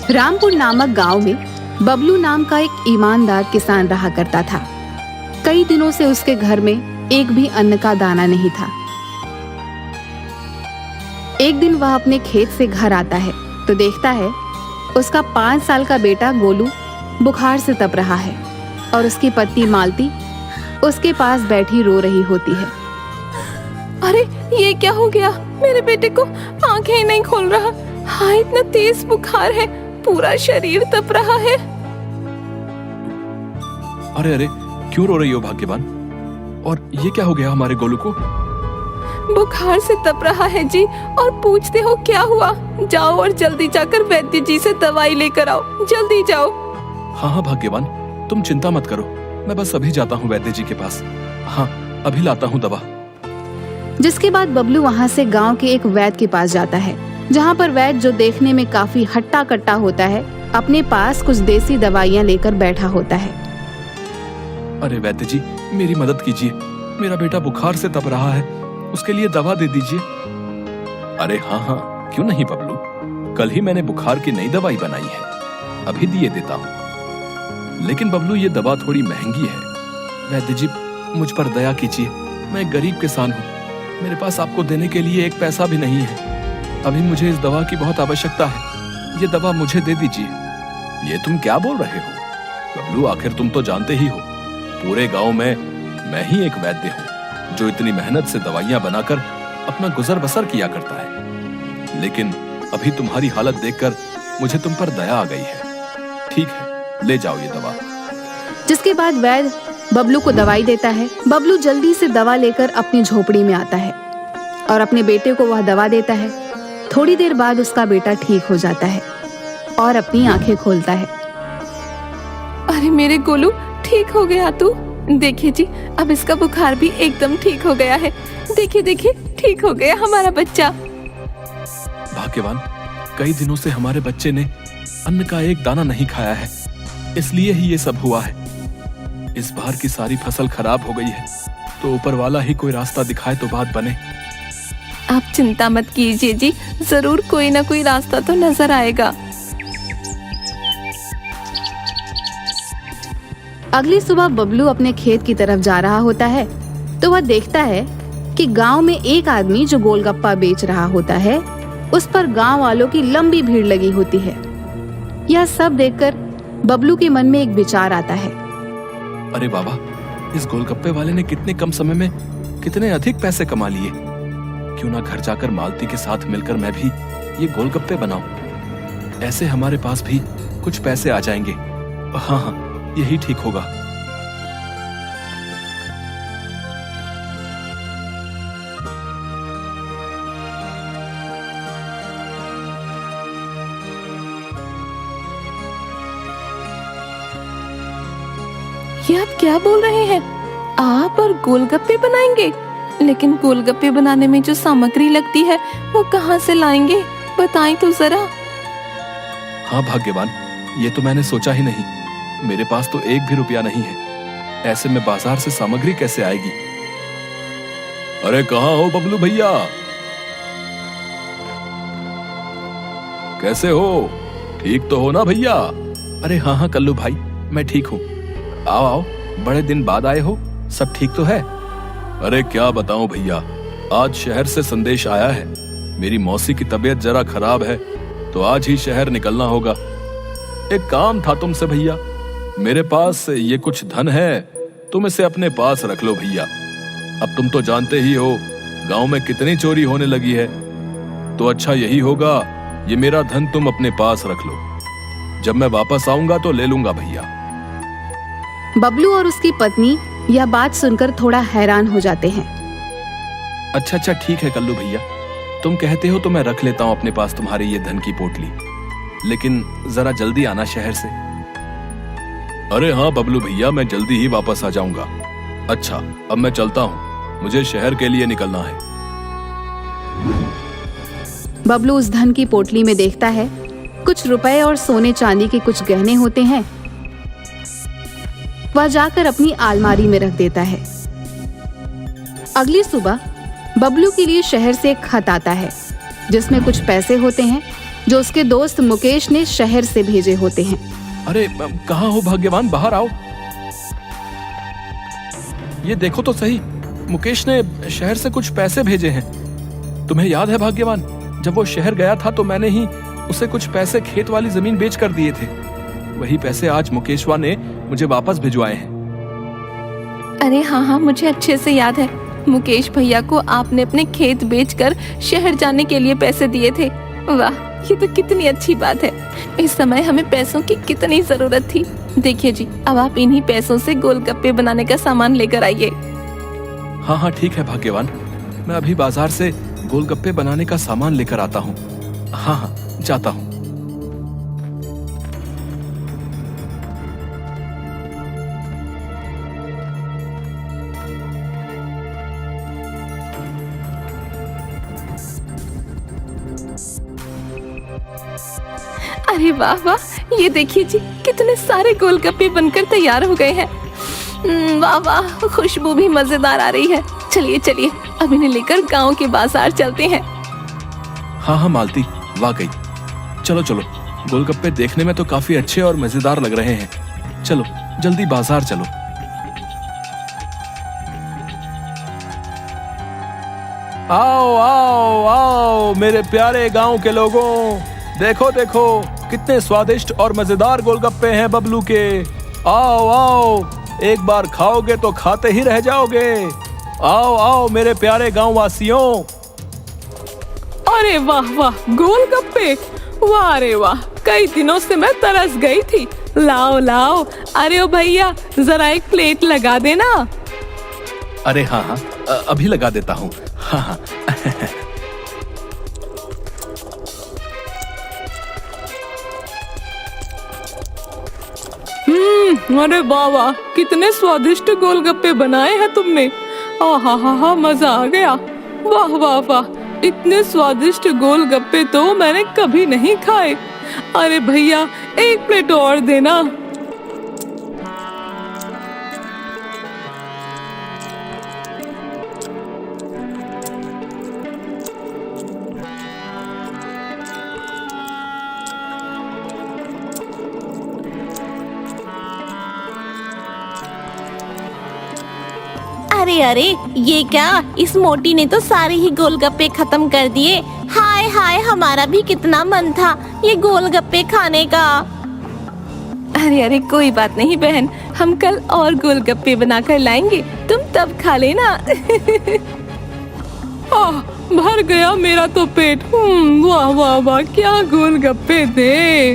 रामपुर नामक गांव में बबलू नाम का एक ईमानदार किसान रहा करता था। कई दिनों से उसके घर में एक भी अन्न का दाना नहीं था। एक दिन वह अपने खेत से घर आता है तो देखता है उसका 5 साल का बेटा गोलू बुखार से तप रहा है और उसकी पत्नी मालती उसके पास बैठी रो रही होती है। अरे ये क्या हो गया? मेरे बेटे को आंखें ही नहीं खोल रहा। हाँ, इतना तेज बुखार है, पूरा शरीर तप रहा है। अरे अरे, क्यों रो रही हो भाग्यवान? और ये क्या हो गया हमारे गोलू को? बुखार से तप रहा है जी, और पूछते हो क्या हुआ? जाओ और जल्दी जाकर वैद्य जी से दवाई लेकर आओ, जल्दी जाओ। हाँ हाँ भाग्यवान, तुम चिंता मत करो, मैं बस अभी जाता हूँ वैद्य जी के पास। हाँ, अभी लाता हूँ दवा। जिसके बाद बबलू वहाँ से गांव के एक वैद्य के पास जाता है, जहाँ पर वैद्य, जो देखने में काफी हट्टा कट्टा होता है, अपने पास कुछ देसी दवाइयाँ लेकर बैठा होता है। अरे वैद्य जी, मेरी मदद कीजिए, मेरा बेटा बुखार से तप रहा है, उसके लिए दवा दे दीजिए। अरे हाँ हाँ, क्यों नहीं बबलू, कल ही मैंने बुखार की नई दवाई बनाई है, अभी दिए देता हूँ। लेकिन बबलू, ये दवा थोड़ी महंगी है। वैद्य जी, मुझ पर दया कीजिए, मैं एक गरीब किसान हूँ, मेरे पास आपको देने के लिए एक पैसा भी नहीं है। अभी मुझे इस दवा की बहुत आवश्यकता है, ये दवा मुझे दे दीजिए। ये तुम क्या बोल रहे हो बबलू? आखिर तुम तो जानते ही हो, पूरे गांव में मैं ही एक वैद्य हूँ जो इतनी मेहनत से दवाइयां बनाकर अपना गुजर बसर किया करता है। लेकिन अभी तुम्हारी हालत देखकर मुझे तुम पर दया आ गई है। ठीक है, ले जाओ ये दवा। जिसके बाद वैद्य बबलू को दवाई देता है। बबलू जल्दी से दवा लेकर अपनी झोपड़ी में आता है और अपने बेटे को वह दवा देता है। थोड़ी देर बाद उसका बेटा ठीक हो जाता है और अपनी आंखें खोलता है। अरे मेरे गोलू, ठीक हो गया तू? देखिए जी, अब इसका बुखार भी एकदम ठीक हो गया है। देखिए देखिए, ठीक हो गया हमारा बच्चा। भाग्यवान, कई दिनों से हमारे बच्चे ने अन्न का एक दाना नहीं खाया है, इसलिए ही ये सब हुआ है। इस बार की सारी फसल खराब हो गई है, तो ऊपर वाला ही कोई रास्ता दिखाए तो बात बने। आप चिंता मत कीजिए जी, जरूर कोई ना कोई रास्ता तो नजर आएगा। अगली सुबह बबलू अपने खेत की तरफ जा रहा होता है तो वह देखता है कि गांव में एक आदमी जो गोलगप्पा बेच रहा होता है, उस पर गांव वालों की लंबी भीड़ लगी होती है। यह सब देखकर बबलू के मन में एक विचार आता है। अरे बाबा, इस गोलगप्पे वाले ने कितने कम समय में कितने अधिक पैसे कमा लिए। क्यों ना घर जाकर मालती के साथ मिलकर मैं भी ये गोलगप्पे बनाऊं, ऐसे हमारे पास भी कुछ पैसे आ जाएंगे। हाँ हाँ, यही ठीक होगा। ये आप क्या बोल रहे हैं? आप और गोलगप्पे बनाएंगे? लेकिन गोलगप्पे बनाने में जो सामग्री लगती है वो कहाँ से लाएंगे? बताएं तो जरा। हाँ भाग्यवान, ये तो मैंने सोचा ही नहीं। मेरे पास तो एक भी रुपया नहीं है, ऐसे में बाजार से सामग्री कैसे आएगी? अरे कहाँ हो बबलू भैया, कैसे हो? ठीक तो हो ना भैया? अरे हाँ हाँ कल्लू भाई, मैं ठीक हूँ। आओ आओ, बड़े दिन बाद आए हो, सब ठीक तो है? अरे क्या बताऊं भैया, आज शहर से संदेश आया है, मेरी मौसी की तबीयत जरा खराब है, तो आज ही शहर निकलना होगा। एक काम था तुमसे भैया, मेरे पास ये कुछ धन है, तुम इसे अपने पास रख लो भैया। अब तुम तो जानते ही हो गांव में कितनी चोरी होने लगी है, तो अच्छा यही होगा ये मेरा धन तुम अपने पास रख लो, जब मैं वापस आऊंगा तो ले लूंगा भैया। बबलू और उसकी पत्नी यह बात सुनकर थोड़ा हैरान हो जाते हैं। अच्छा अच्छा ठीक है कल्लू भैया, तुम कहते हो तो मैं रख लेता हूँ अपने पास तुम्हारी ये धन की पोटली, लेकिन जरा जल्दी आना शहर से। अरे हाँ बबलू भैया, मैं जल्दी ही वापस आ जाऊंगा। अच्छा, अब मैं चलता हूँ, मुझे शहर के लिए निकलना है। बबलू उस धन की पोटली में देखता है कुछ रुपए और सोने चांदी के कुछ गहने होते हैं। वह जाकर अपनी अलमारी में रख देता है। अगली सुबह बबलू के लिए शहर से एक खत आता है जिसमें कुछ पैसे होते हैं जो उसके दोस्त मुकेश ने शहर से भेजे होते हैं। अरे कहाँ हो भाग्यवान, बाहर आओ। ये देखो तो सही, मुकेश ने शहर से कुछ पैसे भेजे हैं। तुम्हें याद है भाग्यवान, जब वो शहर गया था तो मैंने ही उसे कुछ पैसे खेत वाली जमीन बेच कर दिए थे। वही पैसे आज मुकेशवा ने मुझे वापस भिजवाए हैं। अरे हाँ, मुझे अच्छे से याद है। मुकेश भैया को आपने अपने खेत बेचकर शहर जाने के लिए पैसे दिए थे। वाह, ये तो कितनी अच्छी बात है। इस समय हमें पैसों की कितनी जरूरत थी। देखिए जी, अब आप इन्हीं पैसों से गोलगप्पे बनाने का सामान लेकर आइए। हाँ ठीक है भाग्यवान, मैं अभी बाजार से गोलगप्पे बनाने का सामान लेकर आता हूँ। हाँ, जाता हूँ। अरे वाह वाह, ये देखिए जी, कितने सारे गोलगप्पे बनकर तैयार हो गए हैं। वाह वाह, खुशबू भी मजेदार आ रही है। चलिए चलिए, अब इन्हें लेकर गांव के बाजार चलते हैं। हाँ मालती, वाकई। चलो चलो, गोलगप्पे देखने में तो काफी अच्छे और मजेदार लग रहे हैं। चलो जल्दी बाजार चलो। आओ आओ आओ मेरे प्यारे गांव के लोगों, देखो देखो कितने स्वादिष्ट और मजेदार गोलगप्पे हैं बबलू के। आओ आओ, एक बार खाओगे तो खाते ही रह जाओगे। आओ आओ मेरे प्यारे गांव वासियों। अरे वाह वाह, गोलगप्पे, वाह रे वाह, कई दिनों से मैं तरस गई थी। लाओ लाओ, अरे ओ भैया, जरा एक प्लेट लगा देना। अरे हाँ, अभी लगा देता हूँ। हाँ अरे वाह वाह, कितने स्वादिष्ट गोलगप्पे बनाए हैं तुमने। आहा, मजा आ गया। वाह वाह वाह, इतने स्वादिष्ट गोलगप्पे तो मैंने कभी नहीं खाए। अरे भैया, एक प्लेट और देना। अरे अरे, ये क्या, इस मोटी ने तो सारे ही गोलगप्पे खत्म कर दिए। हाय हाय, हमारा भी कितना मन था ये गोलगप्पे खाने का। अरे अरे, कोई बात नहीं बहन, हम कल और गोलगप्पे बनाकर लाएंगे, तुम तब खा लेना। भर गया मेरा तो पेट। वाह वाह वाह, क्या गोलगप्पे थे।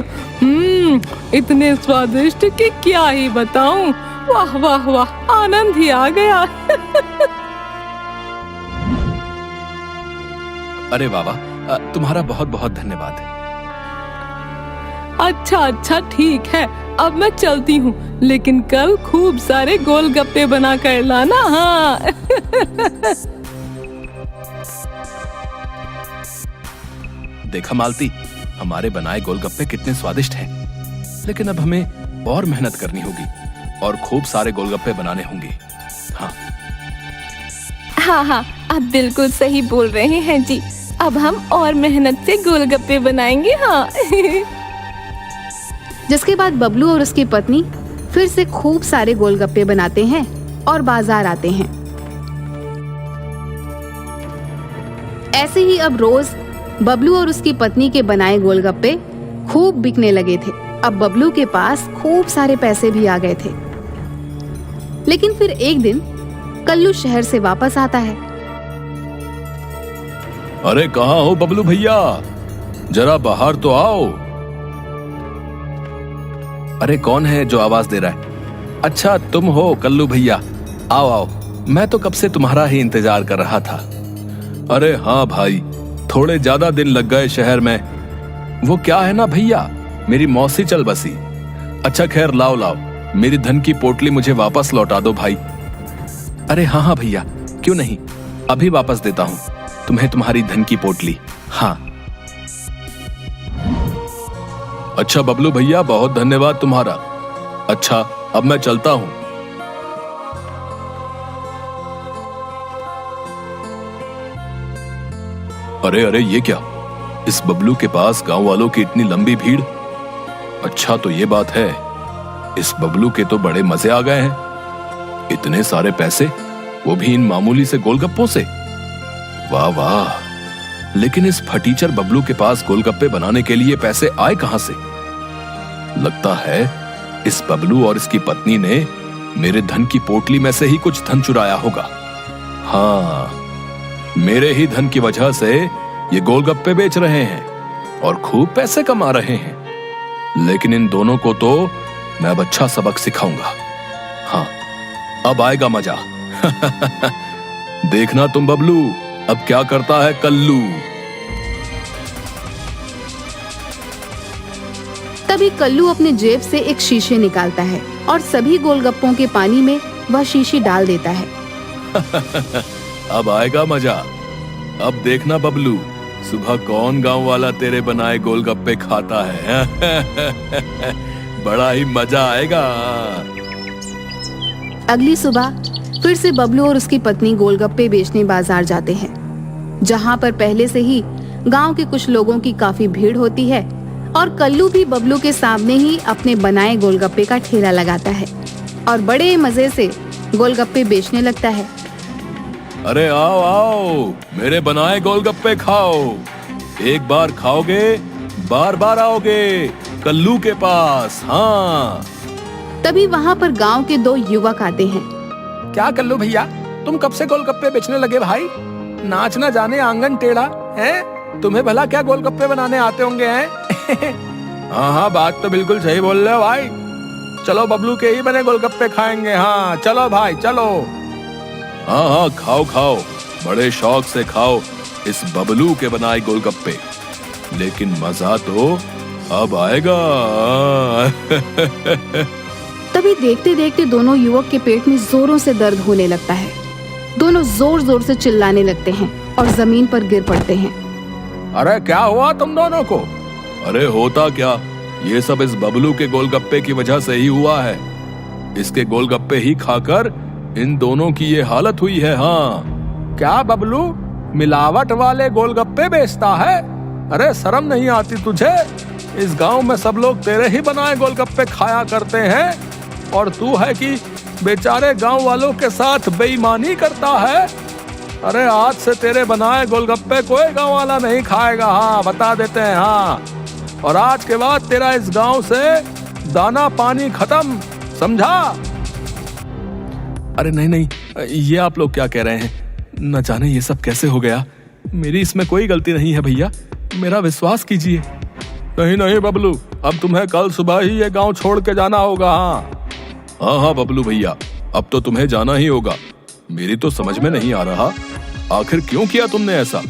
इतने स्वादिष्ट कि क्या ही बताऊं। वाह वाह वाह, आनंद ही आ गया। अरे वाह, तुम्हारा बहुत बहुत धन्यवाद। अच्छा ठीक है, अब मैं चलती हूँ, लेकिन कल खूब सारे गोलगप्पे बना कर लाना। हाँ। देखा मालती, हमारे बनाए गोलगप्पे कितने स्वादिष्ट हैं। लेकिन अब हमें और मेहनत करनी होगी और खूब सारे गोलगप्पे बनाने होंगे। हाँ, आप बिल्कुल सही बोल रहे हैं जी। अब हम और मेहनत से गोलगप्पे बनाएंगे। हाँ। जिसके बाद बबलू और उसकी पत्नी फिर से खूब सारे गोलगप्पे बनाते हैं और बाजार आते हैं। ऐसे ही अब रोज बबलू और उसकी पत्नी के बनाए गोलगप्पे खूब बिकने लगे थे। अब बबलू के पास खूब सारे पैसे भी आ गए थे। लेकिन फिर एक दिन कल्लू शहर से वापस आता है। अरे कहाँ हो बबलू भैया, जरा बाहर तो आओ। अरे कौन है जो आवाज दे रहा है? अच्छा तुम हो कल्लू भैया, आओ आओ, मैं तो कब से तुम्हारा ही इंतजार कर रहा था। अरे हाँ भाई, थोड़े ज्यादा दिन लग गए शहर में। वो क्या है ना भैया, मेरी मौसी चल बसी। अच्छा खैर, लाओ लाओ, मेरी धन की पोटली मुझे वापस लौटा दो भाई। अरे हाँ भैया, क्यों नहीं, अभी वापस देता हूँ तुम्हें तुम्हारी धन की पोटली। हाँ अच्छा बबलू भैया, बहुत धन्यवाद तुम्हारा। अच्छा अब मैं चलता हूँ। अरे अरे, ये क्या, इस बबलू के पास गांव वालों की इतनी लंबी भीड़। अच्छा तो ये बात है, इस बबलू के तो बड़े मजे आ गए हैं। इतने सारे पैसे, वो भी इन मामूली से गोलगप्पों से। वाह वाह, लेकिन इस फटीचर बबलू के पास गोलगप्पे बनाने के लिए पैसे आए कहां से? लगता है इस बबलू और इसकी पत्नी ने मेरे धन की पोटली में से ही कुछ धन चुराया होगा। हाँ, मेरे ही धन की वजह से ये गोलगप्पे बेच रहे हैं और खूब पैसे कमा रहे हैं। लेकिन इन दोनों को तो मैं अब अच्छा सबक सिखाऊंगा। हाँ, अब आएगा मजा। देखना तुम बबलू, अब क्या करता है कल्लू। तभी कल्लू अपने जेब से एक शीशे निकालता है और सभी गोलगप्पों के पानी में वह शीशी डाल देता है। अब आएगा मजा। अब देखना बबलू, सुबह कौन गांव वाला तेरे बनाए गोलगप्पे खाता है। बड़ा ही मजा आएगा। अगली सुबह फिर से बबलू और उसकी पत्नी गोलगप्पे बेचने बाजार जाते हैं, जहाँ पर पहले से ही गांव के कुछ लोगों की काफी भीड़ होती है। और कल्लू भी बबलू के सामने ही अपने बनाए गोलगप्पे का ठेला लगाता है और बड़े मजे से गोलगप्पे बेचने लगता है। अरे आओ आओ, मेरे बनाए गोलगप्पे खाओ। एक बार खाओगे बार बार आओगे कल्लू के पास। हाँ। तभी वहाँ पर गांव के दो युवक आते हैं। क्या कल्लू भैया, तुम कब से गोलगप्पे बेचने लगे भाई? नाच ना जाने आंगन टेढ़ा है, तुम्हें भला क्या गोलगप्पे बनाने आते होंगे हैं? हाँ हाँ, बात तो बिल्कुल सही बोल रहे हो भाई। चलो बबलू के ही बने गोलगप्पे खाएंगे। हाँ चलो भाई चलो। हाँ हाँ, खाओ खाओ, बड़े शौक से खाओ इस बबलू के बनाए गोलगप्पे। लेकिन मजा तो अब आएगा। तभी देखते देखते दोनों युवक के पेट में जोरों से दर्द होने लगता है। दोनों जोर जोर से चिल्लाने लगते हैं और जमीन पर गिर पड़ते हैं। अरे क्या हुआ तुम दोनों को? अरे होता क्या, ये सब इस बबलू के गोलगप्पे की वजह से ही हुआ है। इसके गोलगप्पे ही खाकर इन दोनों की ये हालत हुई है। हाँ। क्या बबलू मिलावट वाले गोलगप्पे बेचता है? अरे शर्म नहीं आती तुझे? इस गांव में सब लोग तेरे ही बनाए गोलगप्पे खाया करते हैं और तू है कि बेचारे गांव वालों के साथ बेईमानी करता है। अरे आज से तेरे बनाए गोलगप्पे कोई गांव वाला नहीं खाएगा। हाँ बता देते हैं। हाँ, और आज के बाद तेरा इस गांव से दाना पानी खत्म, समझा? अरे नहीं नहीं, ये आप लोग क्या कह रहे हैं? न जाने ये सब कैसे हो गया। मेरी इसमें कोई गलती नहीं है भैया, मेरा विश्वास कीजिए। नहीं नहीं बबलू, अब तुम्हें कल सुबह ही ये गांव छोड़ के जाना होगा। हाँ हाँ बबलू भैया, अब तो तुम्हें जाना ही होगा। मेरी तो समझ में नहीं आ रहा, आखिर क्यों किया तुमने ऐसा?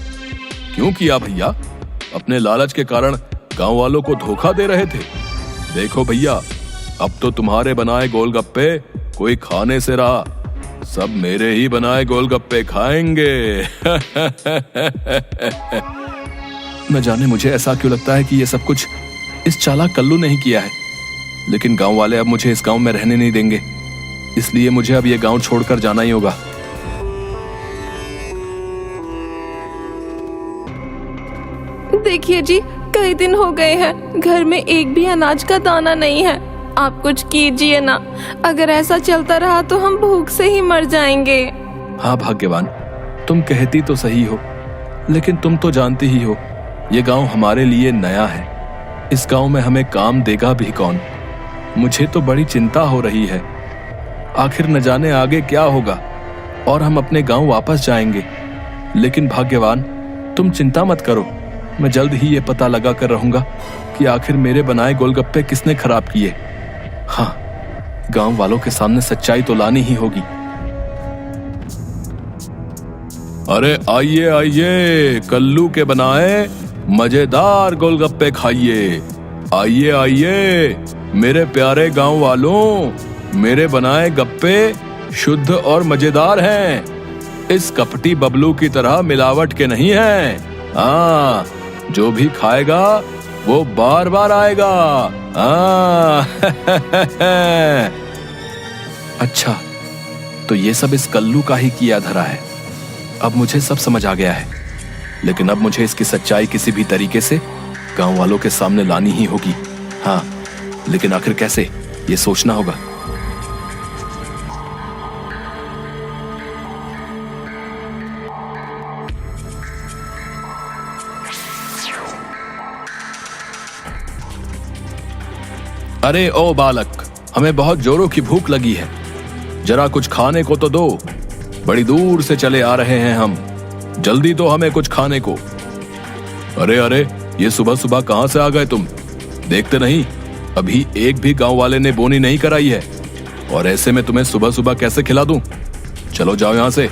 क्यों किया भैया? अपने लालच के कारण गांव वालों को धोखा दे रहे थे। देखो भैया, अब तो तुम्हारे बनाए गोलगप्पे कोई खाने से रहा, सब मेरे ही बनाए गोलगप्पे खाएंगे। न जाने मुझे ऐसा क्यों लगता है कि ये सब कुछ इस चालाक कल्लू ने ही किया है। लेकिन गांव वाले अब मुझे इस गांव में रहने नहीं देंगे, इसलिए मुझे अब ये गांव छोड़कर जाना ही होगा। देखिए जी, कई दिन हो गए हैं, घर में एक भी अनाज का दाना नहीं है। आप कुछ कीजिए ना, अगर ऐसा चलता रहा तो हम भूख से ही मर जाएंगे। हाँ भाग्यवान, तुम कहती तो सही हो, लेकिन तुम तो जानती ही हो ये गांव हमारे लिए नया है। इस गांव में हमें काम देगा भी कौन? मुझे तो बड़ी चिंता हो रही है। आखिर न जाने आगे क्या होगा और हम अपने गांव वापस जाएंगे। लेकिन भाग्यवान, तुम चिंता मत करो, मैं जल्द ही ये पता लगा कर रहूंगा कि आखिर मेरे बनाए गोलगप्पे किसने खराब किए। हाँ, गांव वालों के सामने सच्चाई तो लानी ही होगी। अरे आइए आइए, कल्लू के बनाए मजेदार गोलगप्पे खाइए। आइए आइए मेरे प्यारे गांव वालों, मेरे बनाए गप्पे शुद्ध और मजेदार हैं। इस कपटी बबलू की तरह मिलावट के नहीं हैं। हाँ, जो भी खाएगा वो बार बार आएगा। हाँ। अच्छा, तो ये सब इस कल्लू का ही किया धरा है। अब मुझे सब समझ आ गया है। लेकिन अब मुझे इसकी सच्चाई किसी भी तरीके से गांव वालों के सामने लानी ही होगी। हाँ, लेकिन आखिर कैसे, ये सोचना होगा। अरे ओ बालक, हमें बहुत जोरों की भूख लगी है, जरा कुछ खाने को तो दो। बड़ी दूर से चले आ रहे हैं हम, जल्दी दो हमें कुछ खाने को। अरे अरे, ये सुबह सुबह कहां से आ गए तुम? देखते नहीं अभी एक भी गांव वाले ने बोनी नहीं कराई है, और ऐसे में तुम्हें सुबह सुबह कैसे खिला दूं? चलो जाओ यहां से।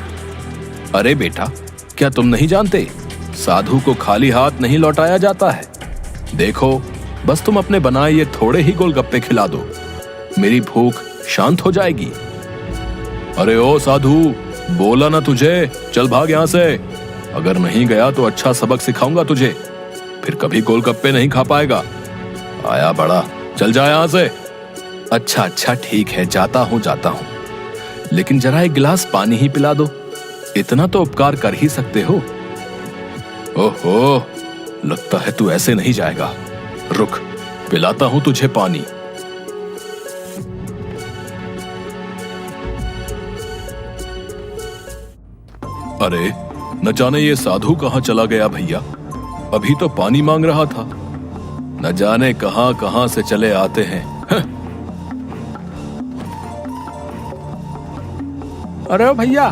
अरे बेटा, क्या तुम नहीं जानते, साधु को खाली हाथ नहीं लौटाया जाता है। देखो, बस तुम अपने बनाए ये थोड़े ही गोलगप्पे खिला दो, मेरी भूख शांत हो जाएगी। अरे ओ साधु, बोला ना तुझे, चल भाग यहां से। अगर नहीं गया तो अच्छा सबक सिखाऊंगा तुझे, फिर कभी गोलगप्पे नहीं खा पाएगा। आया बड़ा, चल जा यहां से। अच्छा अच्छा ठीक है, जाता हूं, लेकिन जरा एक गिलास पानी ही पिला दो, इतना तो उपकार कर ही सकते हो। ओहो, लगता है तू ऐसे नहीं जाएगा। रुक, पिलाता हूं तुझे पानी। अरे न जाने ये साधु कहां चला गया भैया, अभी तो पानी मांग रहा था। न जाने कहां कहां से चले आते हैं। अरे ओ भैया,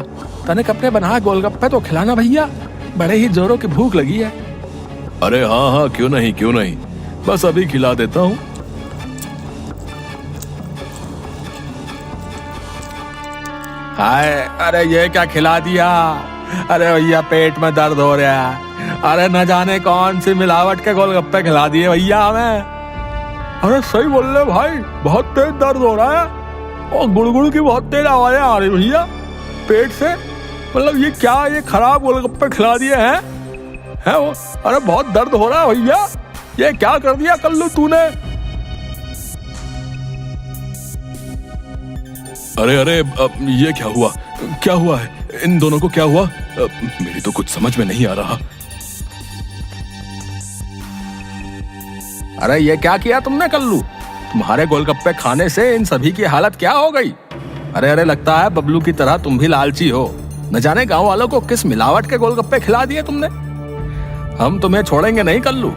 तनिक अपने बनाए गोलगप्पे तो खिलाना भैया, बड़े ही जोरों की भूख लगी है। अरे हाँ हाँ, क्यों नहीं, बस अभी खिला देता हूं। हाय, अरे ये क्या खिला दिया? अरे भैया, पेट में दर्द हो रहा है। अरे न जाने कौन सी मिलावट के गोलगप्पे खिला दिए भैया हमें। अरे सही बोल रहे भाई, बहुत तेज दर्द हो रहा है और गुड़गुड़ की बहुत तेज आवाजें आ रही भैया पेट से। मतलब ये क्या, ये खराब गोलगप्पे खिला दिए हैं वो? अरे बहुत दर्द हो रहा है भैया, ये क्या कर दिया कल्लू तूने? अरे अरे, ये क्या हुआ है? इन दोनों को क्या हुआ? मेरी तो कुछ समझ में नहीं आ रहा। अरे ये क्या किया तुमने कल्लू? तुम्हारे गोलगप्पे खाने से इन सभी की हालत क्या हो गई? अरे अरे, लगता है बबलू की तरह तुम भी लालची हो। न जाने गांव वालों को किस मिलावट के गोलगप्पे खिला दिए तुमने। हम तुम्हें छोड़ेंगे नहीं कल्लू।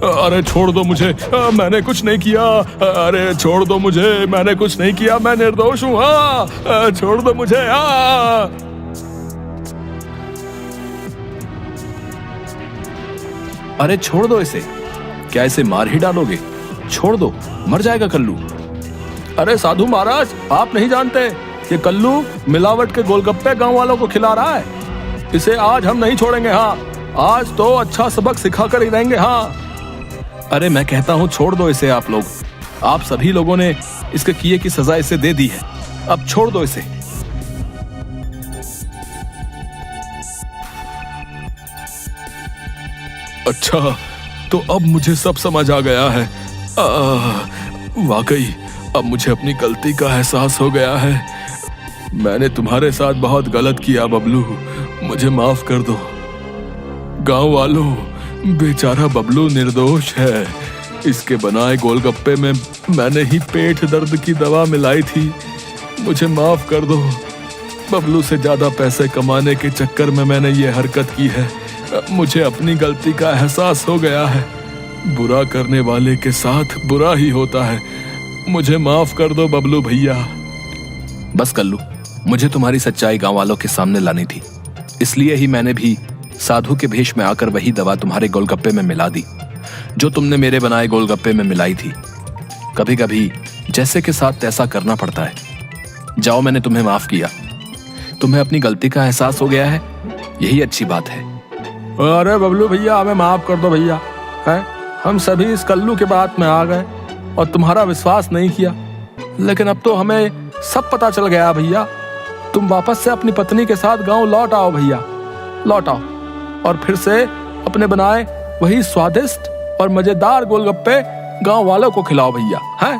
अरे छोड़ दो मुझे, मैंने कुछ नहीं किया। अरे छोड़ दो मुझे, मैंने कुछ नहीं किया, मैं निर्दोष हूँ। छोड़ दो मुझे। अरे छोड़ दो इसे, क्या इसे मार ही डालोगे? छोड़ दो, मर जाएगा कल्लू। अरे साधु महाराज, आप नहीं जानते, ये कल्लू मिलावट के गोलगप्पे गांव वालों को खिला रहा है। इसे आज हम नहीं छोड़ेंगे। हाँ, आज तो अच्छा सबक सिखा कर ही रहेंगे। हाँ, अरे मैं कहता हूं छोड़ दो इसे। आप लोग, आप सभी लोगों ने इसके किए की सजा इसे दे दी है, अब छोड़ दो इसे। अच्छा, तो अब मुझे सब समझ आ गया है। वाकई अब मुझे अपनी गलती का एहसास हो गया है। मैंने तुम्हारे साथ बहुत गलत किया बबलू, मुझे माफ कर दो। गांव वालों, बेचारा बबलू निर्दोष है। इसके बनाए गोलगप्पे में मैंने ही पेट दर्द की दवा मिलाई थी, मुझे माफ कर दो। बबलू से ज्यादा पैसे कमाने के चक्कर में मैंने ये हरकत की है। मुझे अपनी गलती का एहसास हो गया है। बुरा करने वाले के साथ बुरा ही होता है। मुझे माफ कर दो बबलू भैया। बस कल्लू, मुझे तुम्हारी सच्चाई गांव वालों के सामने लानी थी, इसलिए ही मैंने भी साधु के भेष में आकर वही दवा तुम्हारे गोलगप्पे में मिला दी जो तुमने मेरे बनाए गोलगप्पे में मिलाई थी। कभी कभी जैसे के साथ तैसा करना पड़ता है। जाओ, मैंने तुम्हें माफ किया, तुम्हें अपनी गलती का एहसास हो गया है, यही अच्छी बात है। अरे बबलू भैया, हमें माफ कर दो भैया। है, हम सभी इस कल्लू के बात में आ गए और तुम्हारा विश्वास नहीं किया, लेकिन अब तो हमें सब पता चल गया भैया। तुम वापस से अपनी पत्नी के साथ गांव लौट आओ भैया, लौट आओ और फिर से अपने बनाए वही स्वादिष्ट और मजेदार गोलगप्पे गांव वालों को खिलाओ भैया। हैं?